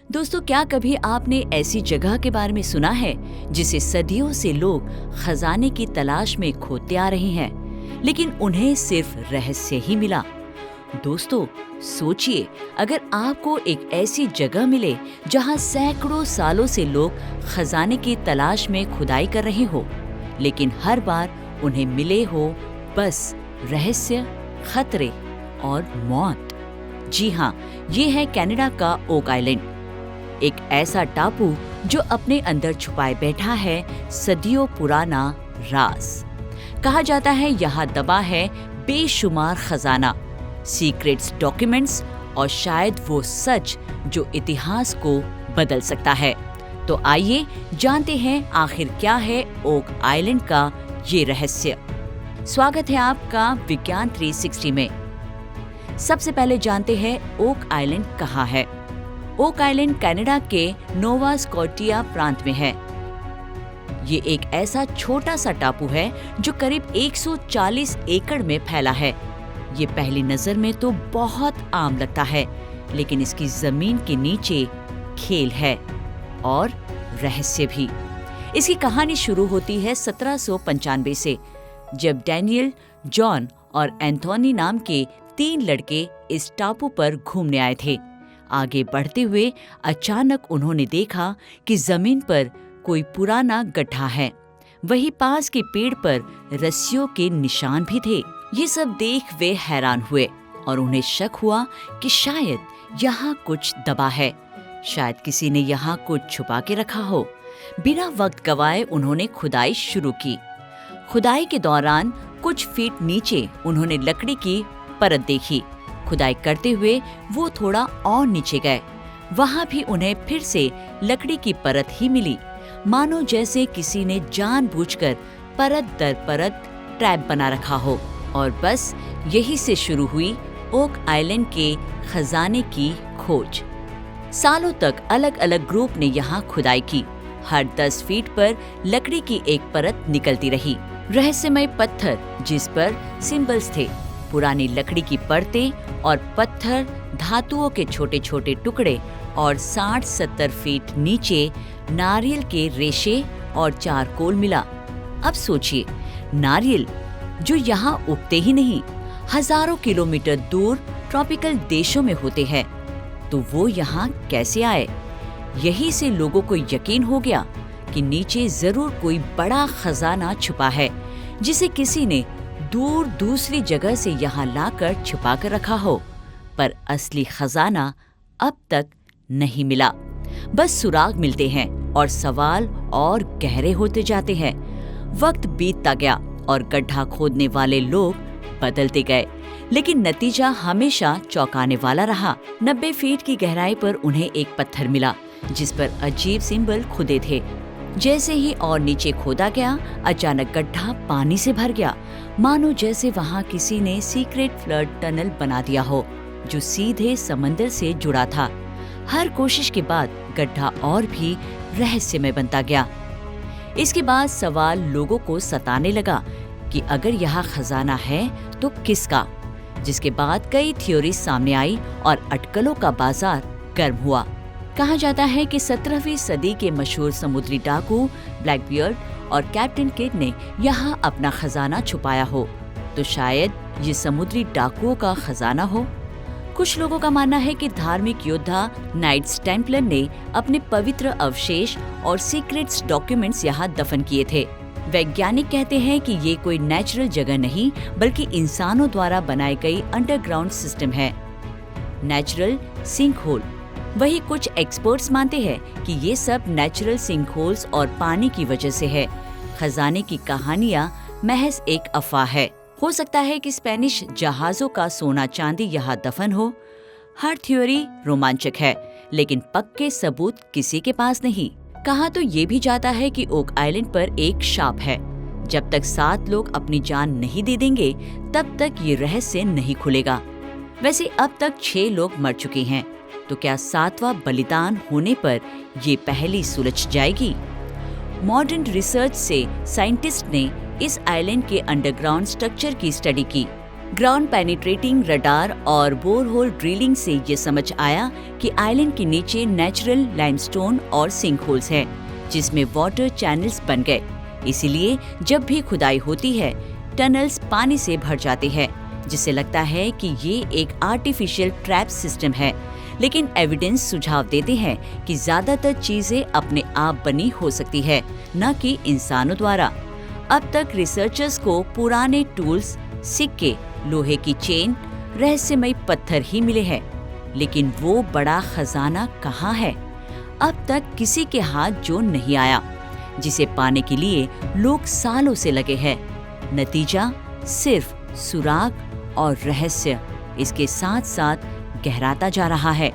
दोस्तों, क्या कभी आपने ऐसी जगह के बारे में सुना है जिसे सदियों से लोग खजाने की तलाश में खोदते आ रहे हैं, लेकिन उन्हें सिर्फ रहस्य ही मिला? दोस्तों, सोचिए, अगर आपको एक ऐसी जगह मिले जहां सैकड़ों सालों से लोग खजाने की तलाश में खुदाई कर रहे हो, लेकिन हर बार उन्हें मिले हो बस रहस्य, खतरे और मौत। जी हाँ, ये है कनाडा का ओक आइलैंड, एक ऐसा टापू जो अपने अंदर छुपाए बैठा है सदियों पुराना राज। कहा जाता है यहाँ दबा है बेशुमार खजाना, सीक्रेट्स, डॉक्यूमेंट्स और शायद वो सच जो इतिहास को बदल सकता है। तो आइए जानते हैं आखिर क्या है ओक आइलैंड का ये रहस्य। स्वागत है आपका विज्ञान 360 में। सबसे पहले जानते हैं ओक आइलैंड कहाँ है। ओक आइलैंड कनाडा के नोवा स्कॉटिया प्रांत में है। ये एक ऐसा छोटा सा टापू है जो करीब 140 एकड़ में फैला है। ये पहली नजर में तो बहुत आम लगता है, लेकिन इसकी जमीन के नीचे खेल है और रहस्य भी। इसकी कहानी शुरू होती है 1795 से, जब डैनियल, जॉन और एंथोनी नाम के 3 लड़के इस टापू पर घूमने आए थे। आगे बढ़ते हुए अचानक उन्होंने देखा कि जमीन पर कोई पुराना गड्ढा है। वहीं पास के पेड़ पर रस्सियों के निशान भी थे। ये सब देख वे हैरान हुए और उन्हें शक हुआ कि शायद यहाँ कुछ दबा है, शायद किसी ने यहाँ कुछ छुपा के रखा हो। बिना वक्त गवाए उन्होंने खुदाई शुरू की। खुदाई के दौरान कुछ फीट नीचे उन्होंने लकड़ी की परत देखी। खुदाई करते हुए वो थोड़ा और नीचे गए। वहां भी उन्हें फिर से लकड़ी की परत ही मिली, मानो जैसे किसी ने जानबूझकर परत दर परत ट्रैप बना रखा हो। और बस यही से शुरू हुई ओक आइलैंड के खजाने की खोज। सालों तक अलग अलग ग्रुप ने यहाँ खुदाई की। हर 10 फीट पर लकड़ी की एक परत निकलती रही। रहस्यमय पत्थर जिस पर सिंबल्स थे, पुरानी लकड़ी की परतें और पत्थर, धातुओं के छोटे छोटे टुकड़े और 60-70 फीट नीचे नारियल के रेशे और चारकोल मिला। अब सोचिए, नारियल जो यहाँ उगते ही नहीं, हजारों किलोमीटर दूर ट्रॉपिकल देशों में होते हैं, तो वो यहाँ कैसे आए? यही से लोगों को यकीन हो गया कि नीचे जरूर कोई बड़ा खजाना छुपा है, जिसे किसी ने दूर दूसरी जगह से यहाँ लाकर छुपा कर रखा हो। पर असली खजाना अब तक नहीं मिला। बस सुराग मिलते हैं और सवाल और गहरे होते जाते हैं। वक्त बीतता गया और गड्ढा खोदने वाले लोग बदलते गए, लेकिन नतीजा हमेशा चौंकाने वाला रहा। 90 फीट की गहराई पर उन्हें एक पत्थर मिला जिस पर अजीब सिंबल खुदे थे। जैसे ही और नीचे खोदा गया, अचानक गड्ढा पानी से भर गया, मानो जैसे वहां किसी ने सीक्रेट फ्लड टनल बना दिया हो जो सीधे समंदर से जुड़ा था। हर कोशिश के बाद गड्ढा और भी रहस्यमय बनता गया। इसके बाद सवाल लोगों को सताने लगा कि अगर यहाँ खजाना है तो किसका, जिसके बाद कई थ्योरी सामने आई और अटकलों का बाजार गर्म हुआ। कहा जाता है कि 17वीं सदी के मशहूर समुद्री डाकू ब्लैकबियर्ड और कैप्टन किड ने यहाँ अपना खजाना छुपाया हो, तो शायद ये समुद्री डाकुओं का खजाना हो। कुछ लोगों का मानना है कि धार्मिक योद्धा नाइट्स टेम्पलर ने अपने पवित्र अवशेष और सीक्रेट्स डॉक्यूमेंट्स यहाँ दफन किए थे। वैज्ञानिक कहते हैं कि ये कोई नेचुरल जगह नहीं, बल्कि इंसानों द्वारा बनाई गई अंडरग्राउंड सिस्टम है, नेचुरल सिंक होल। वही कुछ एक्सपर्ट्स मानते हैं कि ये सब नेचुरल सिंक होल्स और पानी की वजह से है। खजाने की कहानियां महज एक अफवाह है। हो सकता है कि स्पेनिश जहाजों का सोना चांदी यहाँ दफन हो। हर थ्योरी रोमांचक है, लेकिन पक्के सबूत किसी के पास नहीं। कहा तो ये भी जाता है कि ओक आइलैंड पर एक शाप है, जब तक 7 लोग अपनी जान नहीं दे देंगे तब तक ये रहस्य नहीं खुलेगा। वैसे अब तक 6 लोग मर चुके हैं, तो क्या 7वां बलिदान होने पर ये पहेली सुलझ जाएगी? मॉडर्न रिसर्च से साइंटिस्ट ने इस आइलैंड के अंडरग्राउंड स्ट्रक्चर की स्टडी की। ग्राउंड पेनिट्रेटिंग रडार और बोरहोल ड्रिलिंग से ये समझ आया कि आइलैंड के नीचे नेचुरल लाइमस्टोन और सिंक होल्स है, जिसमें वाटर चैनल्स बन गए। इसीलिए जब भी खुदाई होती है, टनल्स पानी से भर जाते हैं, जिससे लगता है कि ये एक आर्टिफिशियल ट्रैप सिस्टम है। लेकिन एविडेंस सुझाव देते हैं कि ज्यादातर चीजें अपने आप बनी हो सकती है, न कि इंसानों द्वारा। अब तक रिसर्चर्स को पुराने टूल्स, सिक्के, लोहे की चेन, रहस्यमयी पत्थर ही मिले हैं, लेकिन वो बड़ा खजाना कहाँ है? अब तक किसी के हाथ जो नहीं आया, जिसे पाने के लिए लोग सालों से लगे हैं। नतीजा सिर्फ सुराग और रहस्य इसके साथ साथ गहराता जा रहा है।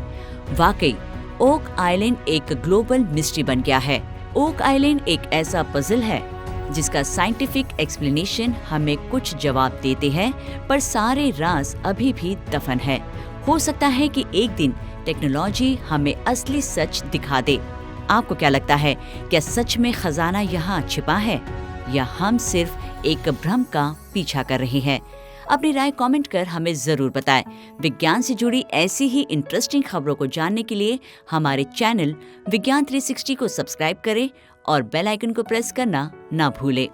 वाकई ओक आइलैंड एक ग्लोबल मिस्ट्री बन गया है। ओक आइलैंड एक ऐसा पजल है जिसका साइंटिफिक एक्सप्लेनेशन हमें कुछ जवाब देते हैं, पर सारे राज अभी भी दफन है। हो सकता है कि एक दिन टेक्नोलॉजी हमें असली सच दिखा दे। आपको क्या लगता है, क्या सच में खजाना यहाँ छिपा है, या हम सिर्फ एक भ्रम का पीछा कर रहे हैं? अपनी राय कमेंट कर हमें जरूर बताएं। विज्ञान से जुड़ी ऐसी ही इंटरेस्टिंग खबरों को जानने के लिए हमारे चैनल विज्ञान 360 को सब्सक्राइब करें और बेल आइकन को प्रेस करना ना भूलें।